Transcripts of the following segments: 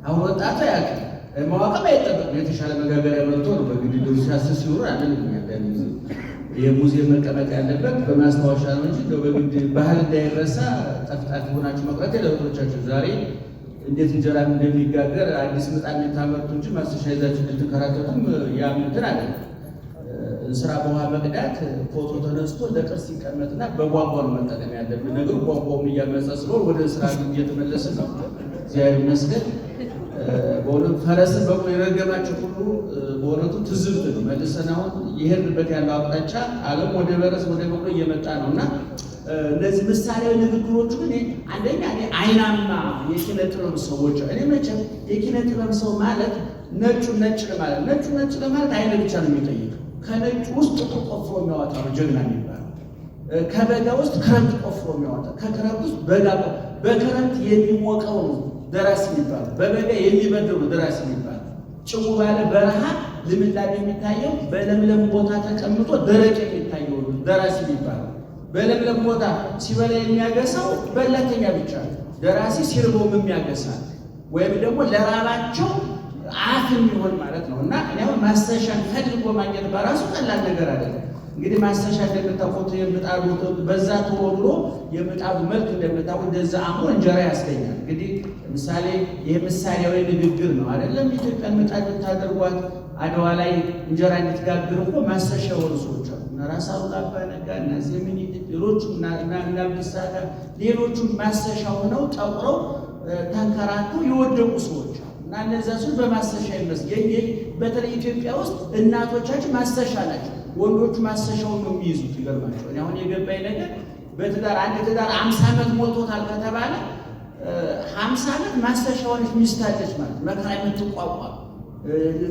አሁን ወጣቱ ያውቅ ማዋቀም አይጠበቅም። የተሻለ መጋገሪያ መጥቶ ነው በግድ ሲያስስ ሲሆን አይደለም። የሙዚየም መቀመጥ ያለበት በማስታወሻ ነው እንጂ በግድ ባህል እንዳይረሳ ጠፍጣፊ ሆናችሁ መቅረት የለውጦቻችሁ ዛሬ እንዴት እንጀራ እንደሚጋገር አዲስ ምጣድ የምታመርቱ እንጂ ማስተሻ ይዛችሁ እንድትከራከቱም ያምንትን አለ። ስራ በውሃ መቅዳት ፎቶ ተነስቶ ለቅርስ ይቀመጥና በቧንቧ ነው መጠቀም ያለብን። ነገሩ ቧንቧውን እያመፀ ስለሆነ ወደ ስራ እየተመለሰ ነው። እግዚአብሔር ይመስገን። በእውነቱ ፈረስን በቁ የረገማቸው ሁሉ በእውነቱ ትዝብት ነው። መልሰን አሁን የሄድንበት ያለው አቅጣጫ ዓለም ወደ በረስ ወደ በቁ እየመጣ ነው እና እነዚህ ምሳሌያዊ ንግግሮቹ ግን አንደኛ እኔ አይናማ የኪነ ጥበብ ሰዎች እኔ መቼም የኪነ ጥበብ ሰው ማለት ነጩ ነጭ ለማለት ነጩ ነጭ ለማለት አይነ ብቻ ነው የሚጠይቀው። ከነጩ ውስጥ ቆፍሮ የሚያወጣ ነው ጀግና የሚባለው። ከበጋ ውስጥ ክረምት ቆፍሮ የሚያወጣ ከክረምት ውስጥ በጋ በክረምት የሚሞቀው ነው ደራሲ የሚባለው። በበጋ የሚበርደው ነው ደራሲ የሚባለው። ጭው ባለ በረሃ ልምላሜ የሚታየው በለምለም ቦታ ተቀምጦ ደረቅ የሚታየው ደራሲ የሚባለው። በለምለም ቦታ ሲበላ የሚያገሳው በላተኛ ብቻ ነው። ደራሲ ሲርበውም የሚያገሳል ወይም ደግሞ ለራባቸው አፍ የሚሆን ማለት ነው። እና እኔ አሁን ማስተሻን ፈልጎ ማግኘት በራሱ ቀላል ነገር አይደለም። እንግዲህ ማስተሻ እንደምታውቁት የምጣዱ በዛ ተወልዶ የምጣዱ መልክ እንደምታውቁት እንደዛ አምሮ እንጀራ ያስገኛል። እንግዲህ ለምሳሌ ይሄ ምሳሌያዊ ንግግር ነው አይደለም። ኢትዮጵያ ምጣድ ብታደርጓት አድዋ ላይ እንጀራ እንድትጋግር እኮ ማስተሻ የሆኑ ሰዎች አሉ። እና ራስ አሉላ አባ ነጋ እና ዘመን ሌሎቹ እና ብሳታ ሌሎቹ ማስተሻ ሆነው ጠቁረው ተንከራተው የወደቁ ሰዎች እና እነዛ ሰዎች በማስተሻ ይመስገኝ። በተለይ ኢትዮጵያ ውስጥ እናቶቻችን ማስተሻ ናቸው። ወንዶቹ ማስተሻውን ነው የሚይዙት። ይገርማቸው። አሁን የገባኝ ነገር በትዳር አንድ ትዳር 50 ዓመት ሞልቶታል ከተባለ 50 ዓመት ማስተሻውን ሚስታለች ማለት መከራ የምትቋቋም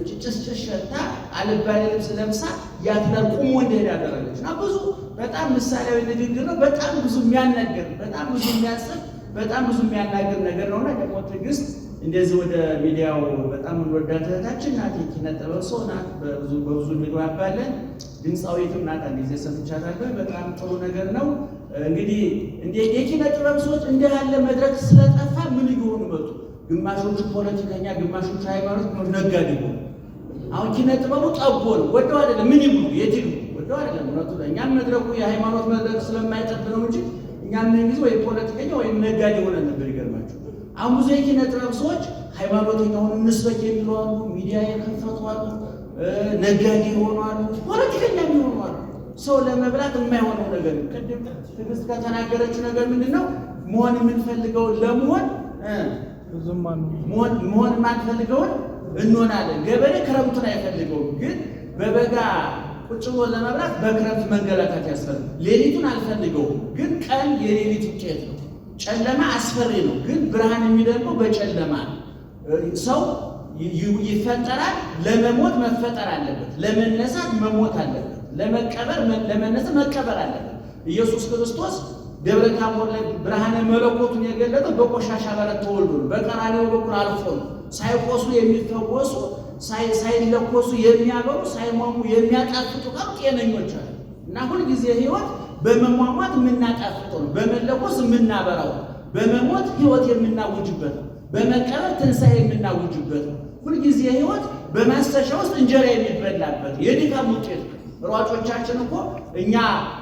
ጭጭጭ ሸታ አልባሌ ልብስ ለብሳ ያትዳር ቁሞ እንደሄድ ያደረገች እና ብዙ በጣም ምሳሌያዊ ንግግር ነው። በጣም ብዙ የሚያናገር በጣም ብዙ የሚያስብ በጣም ብዙ የሚያናገር ነገር ነውና ደግሞ ትዕግስት እንደዚህ ወደ ሚዲያው በጣም እንወዳት እህታችን ናት። የኪነ ጥበብ ሰው ናት። በብዙ እንግባባለን። ድምፃዊትም ናት። አንድ ጊዜ ሰምቻታለሁ። በጣም ጥሩ ነገር ነው። እንግዲህ እንደ የኪነ ጥበብ ሰዎች እንዲህ ያለ መድረክ ስለጠፋ ምን እየሆኑ መጡ? ግማሾቹ ፖለቲከኛ፣ ግማሾቹ ሃይማኖት ነጋዴ ሆኑ። አሁን ኪነ ጥበቡ ጠቦ ነው። ወደው አይደለም ምን ይብሉ የት ይሉ ወደው አይደለም። እውነቱ እኛም መድረኩ የሃይማኖት መድረክ ስለማይጠብ ነው እንጂ እኛም ምን ጊዜ ወይ ፖለቲከኛ ወይም ነጋዴ ሆነ ነበር። ይገርማችሁ። አሁን ብዙ የኪነ ጥበብ ሰዎች ሃይማኖተኛ ሆኑ እንስበክ የሚሉ አሉ፣ ሚዲያ የከፈቱ አሉ፣ ነጋዴ ሆኑ አሉ፣ ፖለቲከኛ የሚሆኑ አሉ። ሰው ለመብላት የማይሆነው ነገር ቅድም ትዕግስት ከተናገረችው ነገር ምንድነው? መሆን የምንፈልገውን ለመሆን መሆን የማንፈልገውን እንሆናለን። ገበሬ ክረምቱን አይፈልገውም፣ ግን በበጋ ቁጭ ብሎ ለመብላት በክረምት መንገላታት ያስፈልጋል። ሌሊቱን አልፈልገውም፣ ግን ቀን የሌሊት ውጤት ነው። ጨለማ አስፈሪ ነው፣ ግን ብርሃን የሚደርገው በጨለማ ነው። ሰው ይፈጠራል፣ ለመሞት መፈጠር አለበት፣ ለመነሳት መሞት አለበት፣ ለመቀበር ለመነሳት መቀበር አለበት። ኢየሱስ ክርስቶስ ደብረ ታቦር ላይ ብርሃነ መለኮቱን የገለጠው በቆሻሻ በረት ተወልዶ ነው። በቀራንዮ በኩል አልፎ ነው። ሳይቆስሉ የሚፈወሱ ሳይለኮሱ የሚያበሩ ሳይሟሙ የሚያጣፍጡ ጤነኞች አሉ። እና ሁልጊዜ ህይወት በመሟሟት የምናጣፍጠው ነው፣ በመለኮስ የምናበራው፣ በመሞት ህይወት የምናውጅበት ነው፣ በመቀበር ትንሣኤ የምናውጅበት ነው። ሁልጊዜ ህይወት በማስተሻ ውስጥ እንጀራ የሚበላበት የድካም ውጤት ነው። ሯጮቻችን እኮ እኛ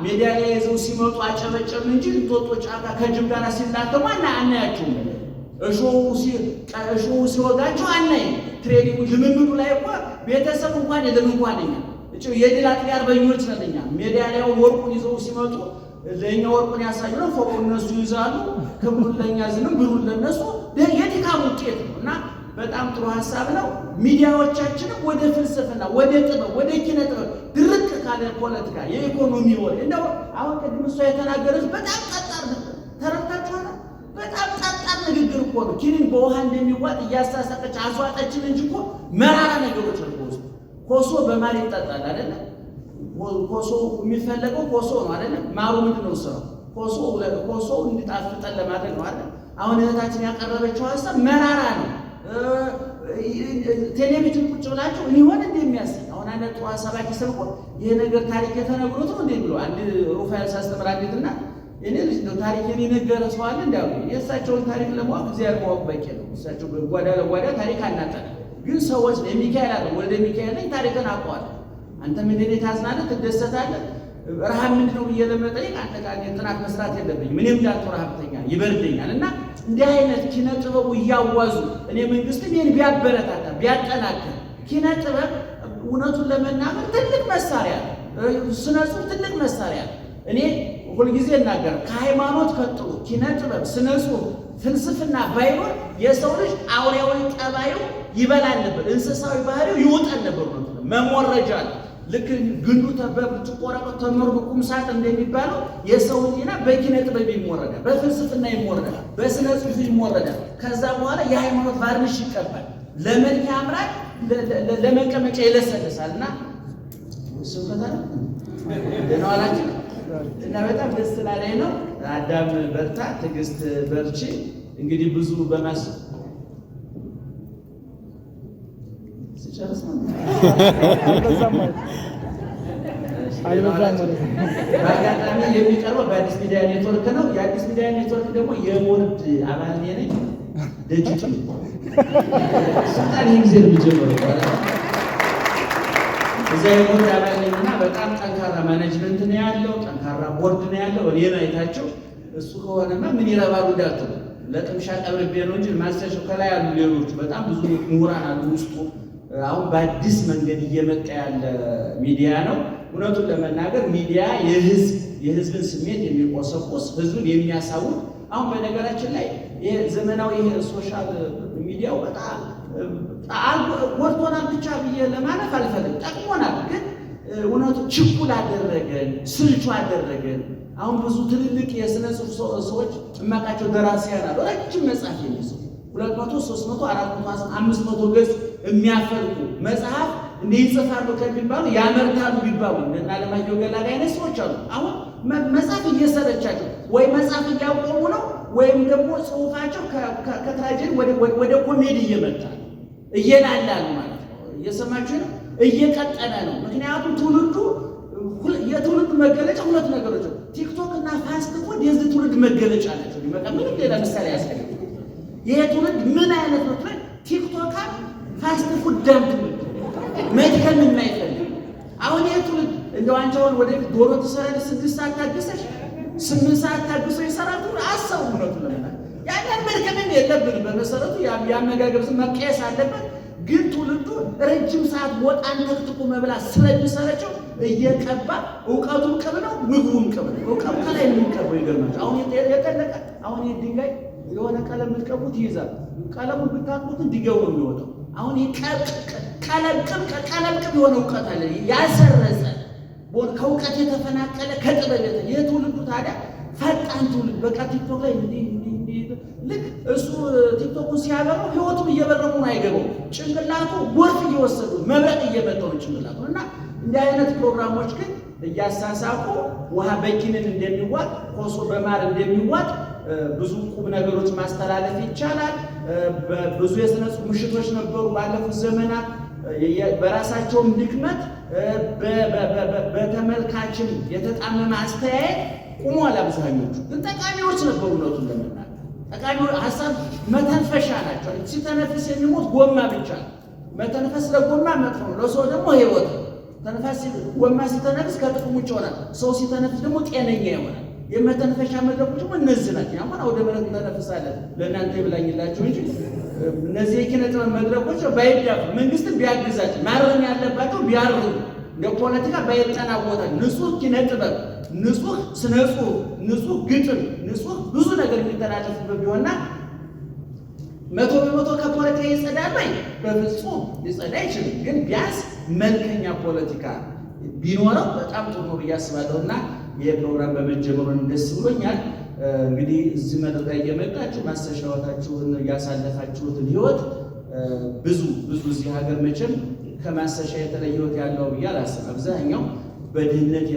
ሜዳሊያ ይዘው ሲመጡ አጨበጨብን እንጂ እንጦጦ ጫካ ከጅብ ጋር ሲላተሙ አናያቸውም። እሾሁ ሲወጋቸው አናይ። ትሬኒንጉ ልምምዱ ላይ እኮ ቤተሰብ እንኳን የለም እንኳን እኛ የድል አጥቢያ አርበኞች ነን እኛ። ሜዳሊያውን ወርቁን ይዘው ሲመጡ ለእኛ ወርቁን ያሳዩ ነው፣ ፎቁን እነሱ ይዛሉ፣ ክብሩን ለእኛ ዝንም ብሩን ለእነሱ። የድካም ውጤት ነው እና በጣም ጥሩ ሀሳብ ነው። ሚዲያዎቻችንም ወደ ፍልስፍና፣ ወደ ጥበብ፣ ወደ ኪነ ጥበብ ድርቅ ካለ ፖለቲካ የኢኮኖሚ ወል እንደው አሁን ቅድም እሷ የተናገረች በጣም ጠጣር ነበር። ተረድታችኋል? በጣም ጠጣር ንግግር እኮ ነው። ኪኒን በውሃ እንደሚዋጥ እያሳሰቀች አስዋጠችን እንጂ እኮ መራራ ነገሮች ነው። ኮሶ በማር ይጠጣል አይደለ? ኮሶ የሚፈለገው ኮሶ ነው አይደለ? ማሩ ምንድነው ስራው? ኮሶ እንዲጣፍጠን ለማድረግ ነው አይደል? አሁን እህታችን ያቀረበችው ሀሳብ መራራ ነው። ቴሌቪዥን ቁጭ ብላችሁ እኔ ሆነ እንደሚያስኝ አሁን አንድ ጥሩ ሀሳብ አኪሰብቆ ይሄ ነገር ታሪክ የተነግሮት ነው እንዴ ብሎ አንድ ሩፋኤል ሳስተምር አንዲትና እኔ ልጅ ነው ታሪክን የነገረ ሰው አለ እንዳው የእሳቸውን ታሪክ ለማወቅ እግዚአብሔር ማወቅ በቂ ነው። እሳቸው ጓዳ ለጓዳ ታሪክ አናጠና ግን ሰዎች የሚካኤል አለ ወልደ ሚካኤል ነኝ ታሪክን አውቀዋለሁ። አንተ ምንድን ነው ታዝናለህ ትደሰታለህ? ረሃብ ምንድን ነው ብዬ ለመጠየቅ አንተ ጋር ጥናት መስራት የለብኝም። እኔም እንዳልኩ ረሃብተኛ ይበርደኛል። እና እንዲህ አይነት ኪነ ጥበቡ እያዋዙ እኔ መንግስትም ይህን ቢያበረታታ ቢያጠናክር ኪነ ጥበብ እውነቱን ለመናገር ትልቅ መሳሪያ ስነ ጽሁፍ ትልቅ መሳሪያ እኔ ሁልጊዜ እናገር ከሃይማኖት ቀጥሎ ኪነ ጥበብ ስነ ጽሁፍ ፍልስፍና ባይኖር የሰው ልጅ አውሬያዊ ጠባዩ ይበላል ነበር፣ እንስሳዊ ባህሪው ይወጣል ነበር። መሞረጃ ልክ ግንዱ ተቆረጠ ተመርዶ ቁም ሳጥን እንደሚባለው የሰው ልጅና በኪነ ጥበብ ይሞረዳል፣ በፍልስፍና ይሞረዳል፣ በስነ ጽሁፍ ይሞረዳል። ከዛ በኋላ የሃይማኖት ባርንሽ ይቀባል፣ ለመልክ ያምራል፣ ለመቀመጫ ይለሰልሳልና ስብከታ ነው አላችሁ እና በጣም ደስ ስላለኝ ነው። አዳም በርታ፣ ትዕግስት በርቺ። እንግዲህ ብዙ ሲጨርስ ነው በአጋጣሚ የሚቀርበው በአዲስ ሚዲያ ኔትወርክ ነው። የአዲስ ሚዲያ ኔትወርክ ደግሞ የቦርድ አባል ነኝ። ደጅቱ ስልጣን ጊዜ ነው የሚጀምረው እዛ የቦርድ አባል ነኝና በጣም ጠንካራ ማኔጅመንት ነው ያለው፣ ጠንካራ ቦርድ ነው ያለው። እኔን አይታቸው እሱ ከሆነማ ምን ይረባሉ እንዳትሉ ለጥምሻ ቀብርቤ ነው እንጂ ማስተሽ ከላይ ያሉ ሌሎቹ በጣም ብዙ ምሁራን አሉ ውስጡ። አሁን በአዲስ መንገድ እየመጣ ያለ ሚዲያ ነው። እውነቱን ለመናገር ሚዲያ የህዝብን ስሜት የሚቆሰቁስ ህዝብን የሚያሳውቅ አሁን በነገራችን ላይ ይሄ ዘመናዊ ይሄ ሶሻል ሚዲያው በጣም ጎድቶናል ብቻ ብዬ ለማለት አልፈልግም። ጠቅሞናል፣ ግን እውነቱ ችኩል አደረገን፣ ስልቹ አደረገን። አሁን ብዙ ትልልቅ የስነ ጽሁፍ ሰዎች እማቃቸው ደራሲያን አሉ ረጅም መጽሐፍ የሚጽፉ 200፣ 300፣ 400፣ 500 ገጽ የሚያፈልቁ መጽሐፍ እንዲህ ይጽፋሉ ከሚባሉ ያመርታሉ ቢባሉ እና ለማየው ገላጋ አይነት ሰዎች አሉ። አሁን መጽሐፍ እየሰለቻቸው ወይ መጽሐፍ እያቆሙ ነው ወይም ደግሞ ጽሁፋቸው ከትራጀዲ ወደ ኮሜዲ እየመጣ እየላላሉ ማለት ነው። እየሰማችሁ ነው፣ እየቀጠለ ነው። ምክንያቱም የትውልዱ መገለጫ ሁለት ነገሮች ነው። ቲክቶክ እና ፋስት ፉድ የዚህ ትውልድ መገለጫ ናቸው። ምንም ሌላ ምሳሌ ያስፈልግ። ይሄ ትውልድ ምን አይነት ነው? ቲክቶክ ፋስት ፉድ ደም ትውልድ መድከም የማይፈልግ አሁን ይሄ ትውልድ እንደው አንቺውን ወደፊት ዶሮ ትሰራለች 6 ሰዓት ታግሰሽ 8 ሰዓት ታግሶ ይሰራል። አሰው ነው ለምን ያንን መድከም የለብንም። በመሰረቱ ያመጋገብ መቀየስ አለበት። ግን ትውልዱ ረጅም ሰዓት ወጣን ተክትቆ መብላት ስለሚሰለቸው እየቀባ እውቀቱም ቅብ ነው፣ ምግቡም ቅብ ነው። እውቀቱ ከላይ የሚቀበው ይገርማል። አሁን የጠለቀ አሁን ድንጋይ የሆነ ቀለም የምትቀቡት ይይዛል። ቀለሙን ብታጥቡት ድንጋዩ ነው የሚወጣው። አሁን ቀለምቅም የሆነ እውቀት አለ ያሰረጸ ከእውቀት የተፈናቀለ ከጥበብ የትውልዱ ታዲያ ፈጣን ትውልድ በቃ ቲክቶክ ላይ ልክ እሱ ቲክቶኩን ሲያበረው ህይወቱን እየበረሙ ነው አይገባው። ጭንቅላቱ ጎርፍ እየወሰዱ መብረቅ እየመጣው ነው ጭንቅላቱ። እና እንዲህ አይነት ፕሮግራሞች ግን እያሳሳቁ ውሃ በኪንን እንደሚዋጥ ኮሶ በማር እንደሚዋጥ ብዙ ቁም ነገሮች ማስተላለፍ ይቻላል። ብዙ የስነ ጽሁፍ ምሽቶች ነበሩ ባለፉት ዘመናት። በራሳቸውም ድክመት በተመልካችም የተጣመመ አስተያየት ቁሟል። አብዛኞቹ ግን ጠቃሚዎች ነበሩ። እውነቱን ለመናገር ጠቃሚ ሀሳብ መተንፈሻ ናቸው። ሲተነፍስ የሚሞት ጎማ ብቻ ነው። መተንፈስ ለጎማ መጥፎ ነው፣ ለሰው ደግሞ ህይወት ነው። ተነፋስ ጎማ ሲተነፍስ ከጥቅም ውጭ ይሆናል። ሰው ሲተነፍስ ደግሞ ጤነኛ ይሆናል። የመተንፈሻ መድረኮች ደግሞ እነዚህ ናቸው። አሁን ወደ መሬት ተነፍሳለን ለእናንተ ይብላኝላችሁ እንጂ እነዚህ የኪነ ጥበብ መድረኮች ባይዳፉ መንግስትን ቢያግዛቸው ማረም ያለባቸው ቢያርሙ እንደ ፖለቲካ ባይጠናወታል ንጹህ ኪነ ጥበብ፣ ንጹህ ስነ ጽሁፍ፣ ንጹህ ግጥም፣ ንጹህ ብዙ ነገር የሚተላለፍበት ቢሆንና 100% ከፖለቲካ ይጸዳል ወይ? በፍጹም ሊጸዳ አይችልም። ግን ቢያንስ መልከኛ ፖለቲካ ቢኖረው በጣም ጥሩ ነው ብዬ አስባለሁና ይሄ ፕሮግራም በመጀመሩ ደስ ብሎኛል። እንግዲህ እዚህ መድረክ ላይ እየመጣችሁ ማስተሻወታችሁን ያሳለፋችሁትን ህይወት ብዙ እዚህ ሀገር መቼም ከማስተሻ የተለየ ህይወት ያለው ብዬ አላስብም። አብዛኛው በድህነት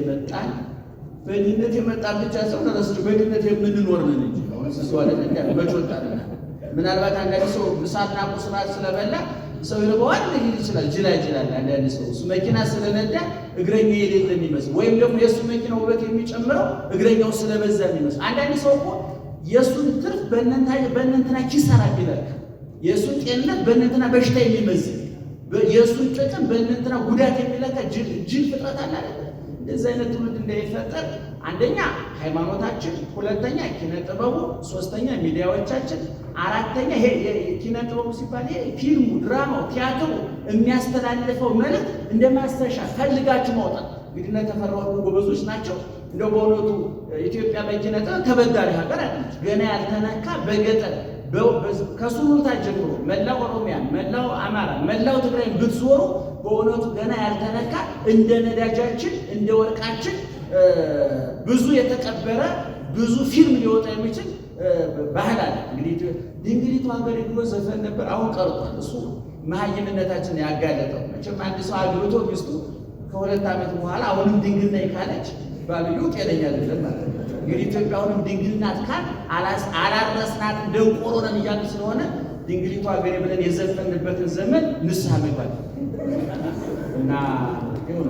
የመጣን ብቻ ሰው ለራሱ በድህነት የምንኖር ነን እንጂ አሁን እሱ አይደለም መቾታ አይደለም። ምናልባት አንዳንድ ሰው ምሳና ቁስራት ስለበላ ሰው ይርበዋል ሊል ይችላል። ጅላጅላል አንዳንድ ሰው እሱ መኪና ስለነዳ እግረኛ የሌለ የሚመስል ወይም ደግሞ የእሱ መኪና ውበት የሚጨምረው እግረኛው ስለበዛ የሚመስል አንዳንድ ሰው እኮ የእሱን ትርፍ በእነንትና ኪሳራ ቢለካ የእሱን ጤንነት በእነንትና በሽታ የሚመዝን የእሱን ጥቅም በእነንትና ጉዳት የሚለካ ጅል ፍጥረት አለ። እንደዚህ አይነት ትውልድ እንዳይፈጠር አንደኛ ሃይማኖታችን፣ ሁለተኛ ኪነ ጥበቡ፣ ሶስተኛ ሚዲያዎቻችን፣ አራተኛ ይሄ ኪነ ጥበቡ ሲባል ይሄ ፊልሙ፣ ድራማው፣ ቲያትሩ የሚያስተላልፈው መልዕክት እንደማስተሻ ፈልጋችሁ ማውጣት። እንግዲህ እነ ተፈራ ወርቁ ጎበዞች ናቸው። እንደው በእውነቱ ኢትዮጵያ በኪነ ጥበብ ተበዳሪ ሀገር አለች። ገና ያልተነካ በገጠር ከሱሉልታ ጀምሮ መላው ኦሮሚያ፣ መላው አማራ፣ መላው ትግራይ ብትዞሩ በእውነቱ ገና ያልተነካ እንደ ነዳጃችን እንደ ወርቃችን ብዙ የተቀበረ ብዙ ፊልም ሊወጣ የሚችል ባህል አለ። እንግዲህ ድንግሊቱ ሀገር ድሮ ዘፈን ነበር፣ አሁን ቀርቷል። እሱ መሀይምነታችን ያጋለጠው። መቼም አንድ ሰው አግብቶ ሚስቱ ከ2 ዓመት በኋላ አሁንም ድንግል ነኝ ካለች ባልዩ ጤነኛ አይደለም ማለት ነው። እንግዲህ ኢትዮጵያ አሁንም ድንግል ናት ካል አላረስናት ደንቆሮ ነን እያሉ ስለሆነ ድንግሊቱ ሀገሬ ብለን የዘፈንበትን ዘመን ንስሐ መግባት እና ይሁን